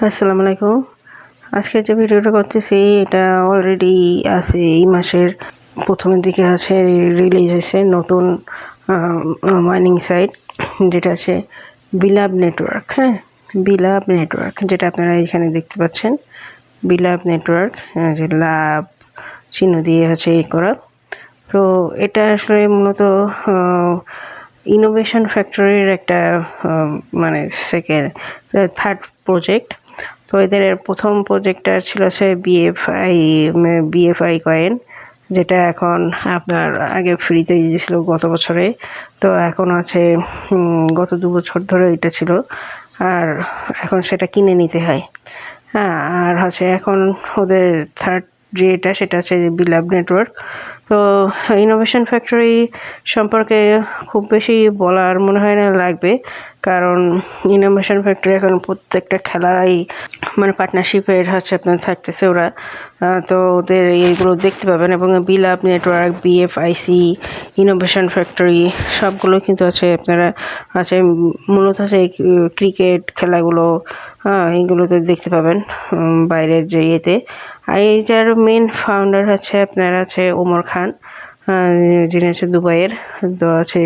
আসসালামু আলাইকুম। আজকে যে ভিডিওটা করতেছি এটা অলরেডি আছে, এই মাসের প্রথমের দিকে আছে, রিলিজ হয়েছে নতুন মাইনিং সাইট যেটা আছে বিলাভ নেটওয়ার্ক। হ্যাঁ, বিলাভ নেটওয়ার্ক যেটা আপনারা এখানে দেখতে পাচ্ছেন, বিলাভ নেটওয়ার্ক, যে লাভ চিহ্ন দিয়ে আছে এই করা। তো এটা আসলে মূলত ইনোভেশন ফ্যাক্টরির একটা মানে থার্ড প্রজেক্ট। তো এদের প্রথম প্রজেক্টটা ছিল সে বিএফআই কয়েন, যেটা এখন আপনার আগে ফ্রিতে দিয়েছিল গত বছরে, তো এখন আছে গত 2 বছর ধরে এটা ছিল, আর এখন সেটা কিনে নিতে হয়। হ্যাঁ, আর হচ্ছে এখন ওদের থার্ড যেটা সেটা হচ্ছে বিলাভ নেটওয়ার্ক। তো ইনোভেশন ফ্যাক্টরি সম্পর্কে খুব বেশি বলার মনে হয় না লাগবে, কারণ ইনোভেশন ফ্যাক্টরি এখন প্রত্যেকটা খেলাই মানে পার্টনারশিপের হচ্ছে আপনার থাকতেছে ওরা। তো ওদের এইগুলো দেখতে পাবেন, এবং বিলাভ নেটওয়ার্ক, বিএফআইসি, ইনোভেশন ফ্যাক্টরি সবগুলো কিন্তু আছে আপনারা আছে মূলত আছে ক্রিকেট খেলাগুলো, এইগুলোতে দেখতে পাবেন বাইরের যে ইয়েতে। আর এইটার মেন ফাউন্ডার হচ্ছে আপনার আছে ওমর খান, যিনি হচ্ছে দুবাইয়ের। তো আছে,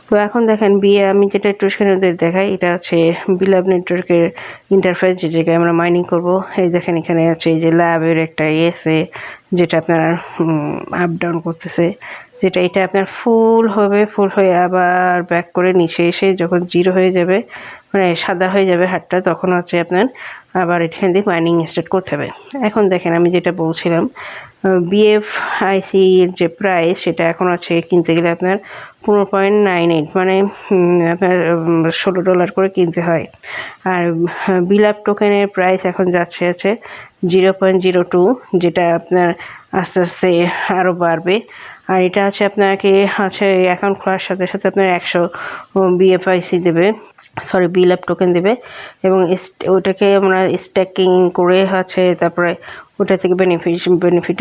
তো এখন দেখেন আমি যেটা একটু ওদের দেখাই, এটা আছে বিলাভ নেটওয়ার্কের ইন্টারফেস, যেটাকে আমরা মাইনিং করব। এই দেখেন এখানে আছে এই যে ল্যাবের একটা ইয়েছে, যেটা আপনার আপ ডাউন করতেছে, যেটা এটা আপনার ফুল হবে, ফুল হয়ে আবার ব্যাক করে নিচে এসে যখন জিরো হয়ে যাবে, মানে সাদা হয়ে যাবে হাতটা, তখন হচ্ছে আপনার আবার এখান থেকে মাইনিং স্টার্ট করতে হবে। এখন দেখেন আমি যেটা বলছিলাম, বিএফআইসি এর যে প্রাইস সেটা এখন আছে কিনতে গেলে আপনার 15.98, মানে আপনার $16 করে কিনতে হয়। আর বিলাভ টোকেনের প্রাইস এখন যাচ্ছে 0.02, যেটা আপনার আস্তে আস্তে আরও বাড়বে। আর এটা আছে আপনাকে অ্যাকাউন্ট খোলার সাথে সাথে আপনার 100 বিএফআইসি দেবে, সরি বিলাভ টোকেন দেবে, এবং ওটাকে আমরা স্ট্যাকিং করে তারপরে ওটা থেকে বেনিফিট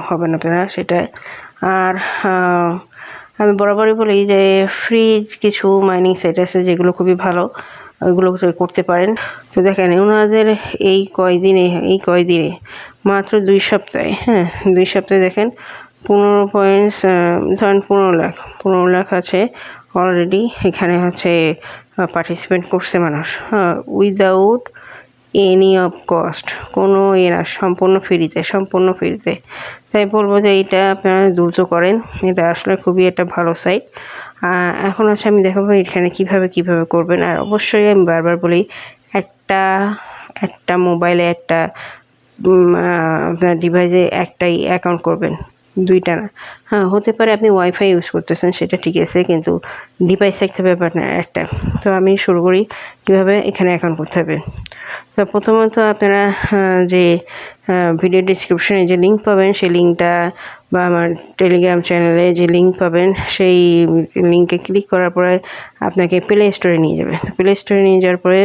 হবে না আপনারা সেটা। আর আমি বরাবরই বলি যে ফ্রি কিছু মাইনিং সাইট আছে যেগুলো খুবই ভালো, ওইগুলো করতে পারেন। তো দেখেন ওনাদের এই কয়দিনে মাত্র 2 সপ্তাহে, হ্যাঁ 2 সপ্তাহে দেখেন 15 লাখ আছে অলরেডি এখানে পার্টিসিপেট করছে মানুষ, উইদাউট এনি অফ কস্ট, কোনো না, সম্পূর্ণ ফ্রিতে। তাই বলবো যে এইটা আপনারা দ্রুত করেন, এটা আসলে খুবই একটা ভালো সাইট। এখন আমি দেখাবো এখানে কিভাবে করবেন। আর অবশ্যই আমি বারবার বলি, একটা মোবাইলে আপনার ডিভাইসে একটাই অ্যাকাউন্ট করবেন, 2টা না। হ্যাঁ, হতে পারে আপনি ওয়াইফাই ইউজ করতেছেন, সেটা ঠিক আছে, কিন্তু ডিভাইস থাকতে হবে আপনার একটা। তো আমি শুরু করি কীভাবে এখানে অ্যাকাউন্ট করতে হবে। তো প্রথমত আপনারা যে ভিডিও ডিসক্রিপশনে যে লিঙ্ক পাবেন, সেই লিঙ্কটা, বা আমার টেলিগ্রাম চ্যানেলে যে লিঙ্ক পাবেন, সেই লিঙ্কে ক্লিক করার পরে আপনাকে প্লে স্টোরে নিয়ে যাবে। প্লে স্টোরে নিয়ে যাওয়ার পরে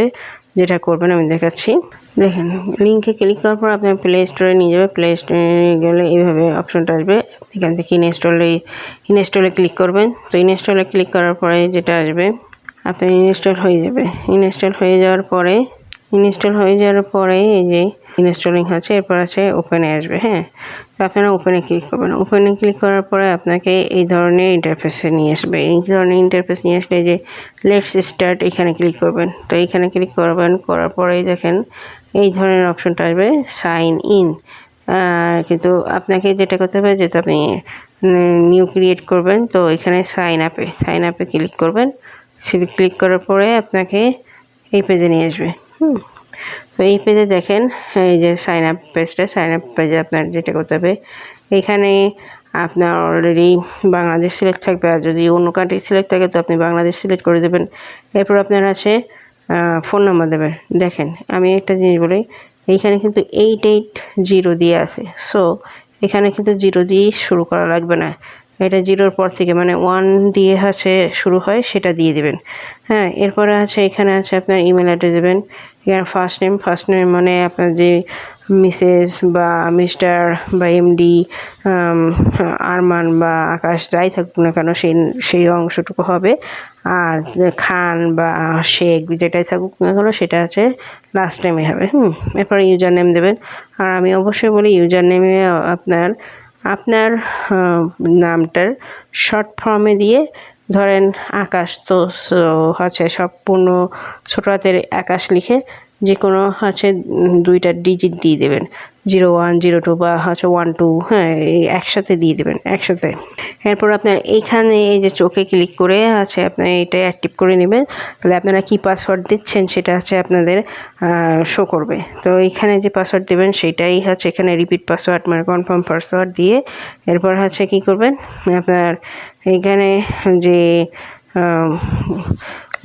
যেটা করবেন আমি দেখাচ্ছি। দেখেন লিঙ্কে ক্লিক করার পর আপনার প্লে স্টোরে নিয়ে যাবে। প্লে স্টোরে গেলে এইভাবে অপশনটা আসবে, এখান থেকে ইনস্টলে ক্লিক করবেন। তো ইনস্টলে ক্লিক করার পরে যেটা আসবে, আপনার ইনস্টল হয়ে যাবে। ইনস্টল হয়ে যাওয়ার পরে এই যে ইনস্টলিং হচ্ছে, এরপর ওপেনে আসবে। হ্যাঁ, তো আপনারা ওপেনে ক্লিক করবেন। ওপেনে ক্লিক করার পরে আপনাকে এই ধরনের ইন্টারফেসে নিয়ে আসবে। এই ধরনের ইন্টারফেস নিয়ে আসলে যে লেটস স্টার্ট, এখানে ক্লিক করবেন। তো এইখানে ক্লিক করবেন, করার পরেই দেখেন এই ধরনের অপশনটা আসবে, সাইন ইন। কিন্তু আপনাকে যেটা করতে হবে, যেহেতু আপনি নিউ ক্রিয়েট করবেন, তো এখানে সাইন আপে ক্লিক করবেন। ক্লিক করার পরে আপনাকে এই পেজে নিয়ে আসবে। তো এই পেজে দেখেন এই যে সাইন আপ পেজে আপনার যেটা করতে হবে, এখানে আপনার অলরেডি বাংলাদেশ সিলেক্ট থাকবে, আর যদি অন্য কান্ট্রি সিলেক্ট থাকে তো আপনি বাংলাদেশ সিলেক্ট করে দেবেন। এরপর আপনার ফোন নাম্বার দেবেন। দেখেন আমি একটা জিনিস বলি, এইখানে কিন্তু 880 দিয়ে আছে, সো এখানে কিন্তু 0 দিয়ে শুরু করা লাগবে না, এটা 0-র পর থেকে মানে 1 দিয়ে শুরু হয়, সেটা দিয়ে দেবেন। হ্যাঁ, এরপরে এখানে আপনার ইমেল অ্যাড্রেস দেবেন। ইয়ার ফার্স্ট নেম মানে আপনার যে মিসেস বা মিস্টার বা এমডি, আরমান বা আকাশ যাই থাকুক না কেন সেই অংশটুকু হবে। আর খান বা শেখ যেটাই থাকুক না কেন সেটা হচ্ছে লাস্ট নেমে হবে। এরপরে ইউজার নেম দেবেন। আর আমি অবশ্যই বলি ইউজার নেমে আপনার নামটার শর্ট ফর্মে দিয়ে, ধরেন আকাশ, তো হচ্ছে সম্পূর্ণ ছোট হাতের আকাশ লিখে যে কোনো হচ্ছে 2টা ডিজিট দিয়ে দেবেন, 01, 02 বা হচ্ছে 12, হ্যাঁ, এই একসাথে দিয়ে দেবেন একসাথে। এরপর আপনার এইখানে এই যে চোখে ক্লিক করে আছে আপনার এটা অ্যাক্টিভ করে নেবেন। তাহলে আপনারা কি পাসওয়ার্ড দিচ্ছেন সেটা হচ্ছে আপনাদের শো করবে। তো এইখানে যে পাসওয়ার্ড দেবেন সেটাই হচ্ছে এখানে রিপিট পাসওয়ার্ড মানে কনফার্ম পাসওয়ার্ড দিয়ে এরপর হচ্ছে কি করবেন, আপনার এইখানে যে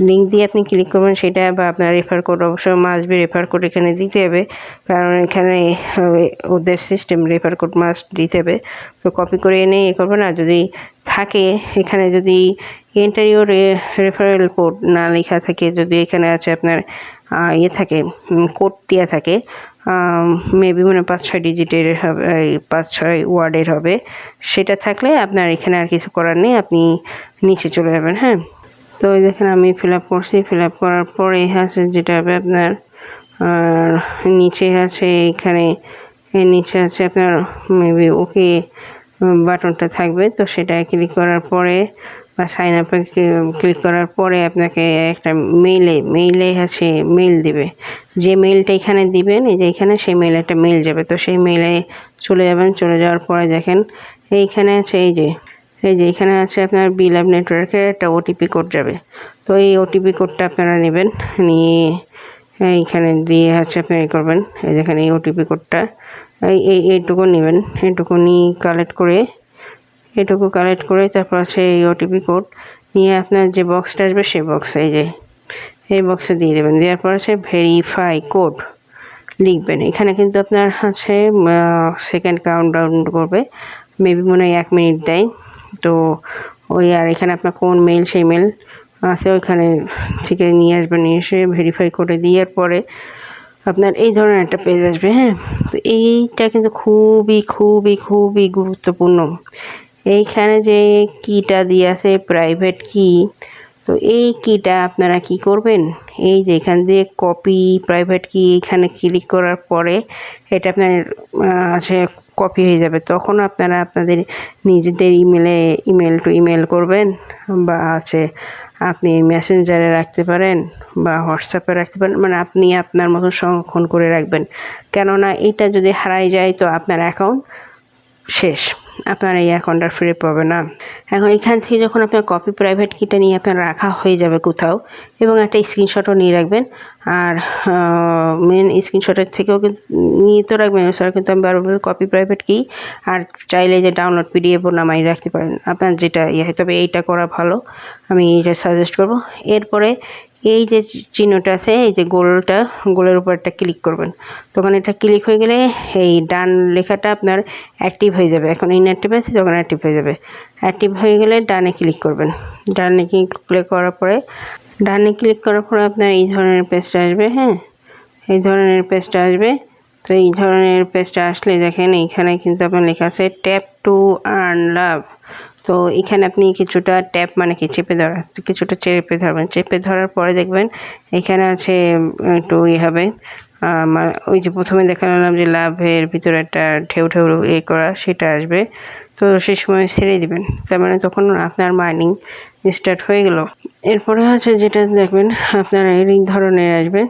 লিঙ্ক দিয়ে আপনি ক্লিক করবেন সেটা, বা আপনার রেফার কোড অবশ্যই মাস্ট বি রেফার কোড এখানে দিতে হবে, কারণ এখানে ওদের সিস্টেম রেফার কোড মাস্ট দিতে হবে। তো কপি করে এনে করবেন। আর যদি থাকে এখানে যদি এন্টার ইউর রেফারেল কোড না লেখা থাকে, যদি এখানে আছে আপনার থাকে কোড দেওয়া থাকে মেবি মানে 5-6 ডিজিটের হবে, 5-6 ওয়ার্ডের হবে, সেটা থাকলে আপনার এখানে আর কিছু করার নেই, আপনি নিচে চলে যাবেন। হ্যাঁ, তো দেখেন আমি ফিল আপ করছি। ফিল আপ করার পরে আছে যেটা হবে আপনার নিচে আছে, এখানে নিচে আছে আপনার মেবি ওকে বাটনটা থাকবে। তো সেটা ক্লিক করার পরে বা সাইন আপে ক্লিক করার পরে আপনাকে একটা মেইলে আছে মেইল দিবে। যে মেইলটা এখানে দিবেন, এই যে এখানে সেই মেইলে একটা মেইল যাবে। তো সেই মেইলে চলে যাবেন। চলে যাওয়ার পরে দেখেন এইখানে আছে এই যে এখানে আছে আপনার BLV নেটওয়ার্কের একটা ওটিপি কোড যাবে। তো এই ওটিপি কোডটা আপনারা নেবেন, নিয়ে এইখানে দিয়ে হচ্ছে আপনি করবেন। এই দেখেন এই ওটিপি কোডটা এইটুকু নেবেন, এইটুকু নিয়ে কালেক্ট করে তারপর আছে এই ওটিপি কোড নিয়ে আপনার যে বক্সটা আসবে সেই বক্সে এই বক্সে দিয়ে দেবেন। দেওয়ার পর আছে ভেরিফাই কোড লিখবেন। এখানে কিন্তু আপনার হচ্ছে সেকেন্ড কাউন্টডাউন করবে, মেবি মনে হয় 1 মিনিট দেয়। তো ওই আর এখানে আপনার কোন মেইল সেই মেইল আছে ওইখানে থেকে নিয়ে আসবেন, নিয়ে এসে ভেরিফাই করে দেওয়ার পরে আপনার এই ধরনের একটা পেজ আসবে। হ্যাঁ, তো এইটা কিন্তু খুবই খুবই খুবই গুরুত্বপূর্ণ। এইখানে যে কিটা দিয়ে আছে প্রাইভেট কি, তো এই কিটা আপনারা কি করবেন, এই যে এখান দিয়ে কপি প্রাইভেট কি এখানে ক্লিক করার পরে এটা আপনার আছে কপি হয়ে যাবে। তখন আপনারা আপনাদের নিজেদের ইমেল টু ইমেল করবেন, বা আছে আপনি মেসেঞ্জারে রাখতে পারেন বা হোয়াটসঅ্যাপে রাখতে পারেন, মানে আপনি আপনার মতো সংরক্ষণ করে রাখবেন। কেননা এটা যদি হারাই যায় তো আপনার অ্যাকাউন্ট শেষ, আপনার এই অ্যাকাউন্ট আর ফিরে পাবে না। এখন এখান থেকে যখন আপনার কপি প্রাইভেট কিটা নিয়ে আপনার রাখা হয়ে যাবে কোথাও, এবং একটা স্ক্রিনশটও নিয়ে রাখবেন। আর মেন স্ক্রিনশটের থেকেও কিন্তু নিয়ে তো রাখবেন, এছাড়া কিন্তু আমি বারবার কপি প্রাইভেট কি আর চাইলে যে ডাউনলোড পিডিএফও নামাই রাখতে পারেন, আপনার যেটা হয়। তবে এইটা করা ভালো, আমি এইটা সাজেস্ট করব। এরপরে এই যে চিহ্নটা আছে, এই যে গোলের উপর একটা ক্লিক করবেন। তখন এটা ক্লিক হয়ে গেলে এই ডান লেখাটা আপনার অ্যাক্টিভ হয়ে যাবে। এখন ইনঅ্যাক্টিভ আছে, তখন অ্যাক্টিভ হয়ে যাবে। অ্যাক্টিভ হয়ে গেলে ডানে ক্লিক করবেন। ডানে ক্লিক করার পরে আপনার এই ধরনের পেজটা আসবে। হ্যাঁ, এই ধরনের পেজটা আসবে। তো এই ধরনের পেজটা আসলে দেখেন এইখানে কিন্তু আপনার লেখা আছে ট্যাপ টু আর্ন লাভ। তো এখানে আপনি কিছুটা ট্যাপ মানে কি কিছুটা চেপে ধরবেন। চেপে ধরার পরে দেখবেন এখানে আছে একটু হবে, ওই যে প্রথমে দেখালাম যে লাভের ভিতরে একটা ঢেউ করা, সেটা আসবে। তো সেই সময় ছেড়ে দিবেন, তার মানে তখন আপনার মাইনিং স্টার্ট হয়ে গেল। এরপরে হচ্ছে যেটা দেখবেন আপনার এই ধরনের আসবে,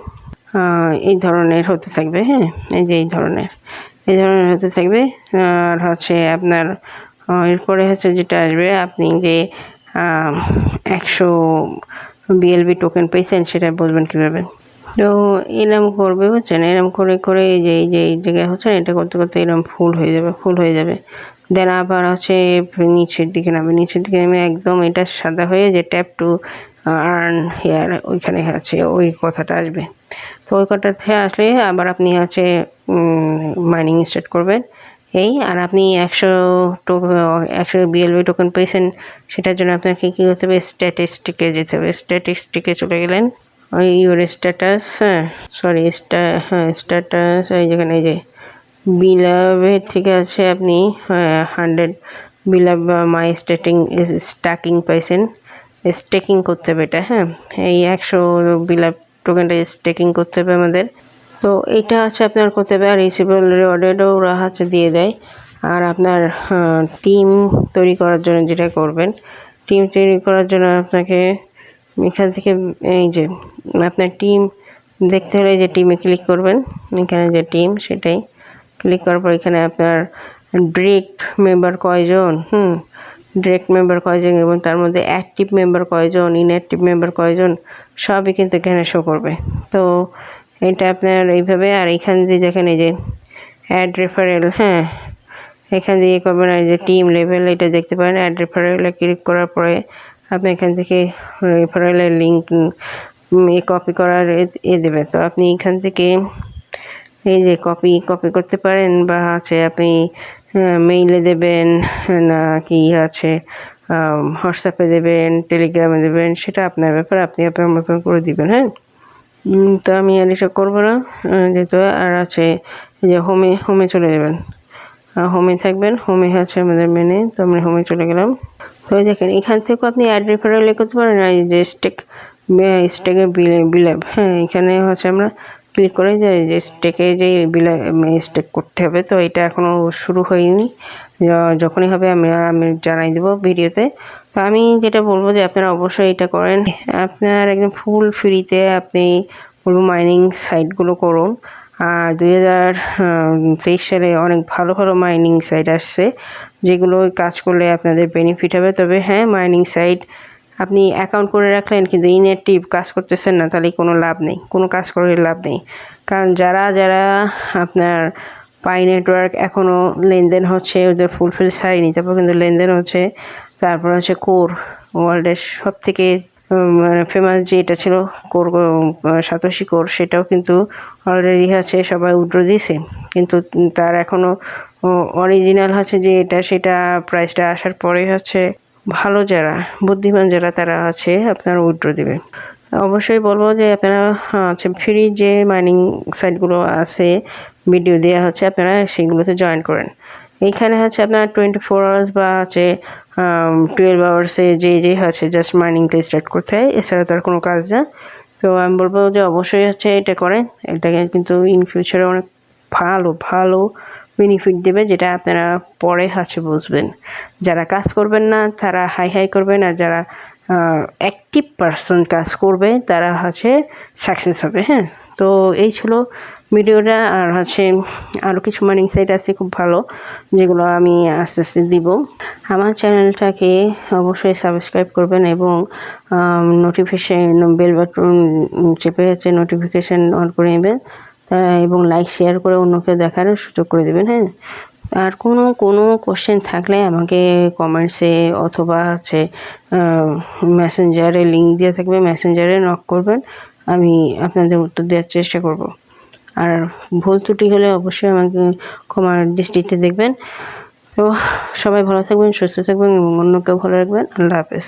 এই ধরনের হতে থাকবে। হ্যাঁ, এই যে এই ধরনের হতে থাকবে। আর হচ্ছে আপনার এরপরে হচ্ছে যেটা আসবে, আপনি যে 100 BLV টোকেন পেয়েছেন সেটা বুঝবেন কীভাবে। তো এরম করবে, বুঝছেন, এরম করে এই যে এই জায়গায় হচ্ছে এটা করতে এরম ফুল হয়ে যাবে। দেন আবার হচ্ছে নিচের দিকে নেমে একদম এটা সাদা হয়ে যে ট্যাপ টু আর্ন হেয়ার ওইখানে আছে ওই কথাটা আসবে। তো ওই কথাটা আসলে আবার আপনি হচ্ছে মাইনিং স্টার্ট করবেন। আর আপনি 100 BLV টোকেন পেয়েছেন, সেটার জন্য আপনাকে কী করতে হবে, স্ট্যাটিস্টিকে যেতে হবে। স্ট্যাটিস্টিকে চলে গেলেন। ইউর স্ট্যাটাস, হ্যাঁ সরি স্ট্যাটাস এই যেখানে এই যে বিলাভের থেকে আছে আপনি 100 বিলাভ মাই স্ট্যাকিং পাইছেন, স্টেকিং করতে হবে এটা, হ্যাঁ এই 100 বিলাভ টোকেনটা স্টেকিং করতে হবে আমাদের। তো এটা হচ্ছে আপনার করতে হবে। আর রিসিভেবল রিওয়ার্ডেডও ওরা হচ্ছে দিয়ে দেয়। আর আপনার টিম তৈরি করার জন্য যেটা করবেন, টিম তৈরি করার জন্য আপনাকে এখান থেকে এই যে আপনার টিম দেখতে হলে যে টিমে ক্লিক করবেন, এখানে যে টিম সেটাই ক্লিক করার পর এখানে আপনার ডিরেক্ট মেম্বার কয়জন, ডিরেক্ট মেম্বার কয়জন এবং তার মধ্যে অ্যাক্টিভ মেম্বার কয়জন, ইনঅ্যাক্টিভ মেম্বার কয়জন সবই কিন্তু এখানে শো করবে। তো এটা আপনার এইভাবে। আর এখান দিয়ে দেখেন এই যে অ্যাড রেফারেল, হ্যাঁ এখান দিয়ে করবেন। আর যে টিম লেভেল এটা দেখতে পারেন। অ্যাড রেফারেলে ক্লিক করার পরে আপনি এখান থেকে রেফারেলের লিঙ্ক কপি করার দেবে। তো আপনি এখান থেকে এই যে কপি করতে পারেন, বা আছে আপনি মেইলে দেবেন, না কি আছে হোয়াটসঅ্যাপে দেবেন, টেলিগ্রামে দেবেন, সেটা আপনার ব্যাপার, আপনি আপনার মতন করে দিবেন। হ্যাঁ তো আমি আর এসব করবো না যেহেতু। আর আছে যে হোমে চলে যাবেন, হোমে থাকবেন। হোমে আছে আমাদের মেনে, তো আমরা হোমে চলে গেলাম। তো দেখেন এখান থেকেও আপনি অ্যাড রেফারেল করতে পারেন। আর এই যে স্টেকের বিলাভ, হ্যাঁ এখানে হচ্ছে আমরা ক্লিক করে যে স্টেকে যে স্টেক করতে হবে। তো এটা এখনও শুরু হয়নি, যখনই হবে আমি জানাই দেবো ভিডিওতে। তো আমি যেটা বলবো যে আপনারা অবশ্যই এটা করেন। আপনার একদম ফুল ফ্রিতে আপনি বলবো মাইনিং সাইটগুলো করুন। আর 2023 সালে অনেক ভালো মাইনিং সাইট আসছে, যেগুলো কাজ করলে আপনাদের বেনিফিট হবে। তবে হ্যাঁ মাইনিং সাইট আপনি অ্যাকাউন্ট করে রাখলেন কিন্তু ইনঅ্যাক্টিভ কাজ করতেছেন না, তাহলে কোনো লাভ নেই, কোনো কাজ করে লাভ নেই। কারণ যারা আপনার পাই নেটওয়ার্ক এখনও লেনদেন হচ্ছে, ওদের ফুলফিল ছাড়িনি, তারপর কিন্তু লেনদেন হচ্ছে। তারপর হচ্ছে কোর, ওয়ার্ল্ডের সব থেকে মানে ফেমাস যে এটা ছিল কোর, সাতোশি কোর, সেটাও কিন্তু অলরেডি আছে, সবাই উইথড্র দিয়েছে। কিন্তু তার এখনও অরিজিনাল হচ্ছে যে সেটা প্রাইসটা আসার পরে হচ্ছে ভালো যারা বুদ্ধিমান যারা তারা আছে আপনারা উইথড্র দেবে। অবশ্যই বলবো যে আপনারা হচ্ছে ফ্রি যে মাইনিং সাইটগুলো আছে ভিডিও দেওয়া হচ্ছে, আপনারা সেগুলোতে জয়েন করেন। এইখানে হচ্ছে আপনার 24 আওয়ার্স বা হচ্ছে 12 আওয়ার্সে যে হচ্ছে জাস্ট মাইনিংটা স্টার্ট করতে হয়, এছাড়া তার কোনো কাজ না। তো আমি বলবো যে অবশ্যই হচ্ছে এটা করেন, এটাকে কিন্তু ইন ফিউচারে অনেক ভালো বেনিফিট দেবে, যেটা আপনারা পরে হচ্ছে বুঝবেন। যারা কাজ করবেন না তারা হাই করবেন, আর যারা অ্যাক্টিভ পারসন কাজ করবে তারা হচ্ছে সাকসেস হবে। হ্যাঁ তো এই ছিল ভিডিওটা। আর হচ্ছে আরও কিছু মাইনিং সাইট আছে খুব ভালো, যেগুলো আমি আস্তে আস্তে দিব। আমার চ্যানেলটাকে অবশ্যই সাবস্ক্রাইব করবেন এবং নোটিফিকেশন বেল বাটন চেপে হচ্ছে নোটিফিকেশান অন করে নেবেন, এবং লাইক শেয়ার করে অন্যকে দেখারও সুযোগ করে দেবেন। হ্যাঁ আর কোনো কোশ্চেন থাকলে আমাকে কমেন্টসে অথবা হচ্ছে মেসেঞ্জারে লিঙ্ক দিয়ে থাকবে, মেসেঞ্জারে নক করবেন, আমি আপনাদের উত্তর দেওয়ার চেষ্টা করব। আর ভুল ত্রুটি হলে অবশ্যই আমাকে ক্ষমার দৃষ্টিতে দেখবেন। তো সবাই ভালো থাকবেন, সুস্থ থাকবেন এবং অন্যকেও ভালো রাখবেন। আল্লাহ হাফেজ।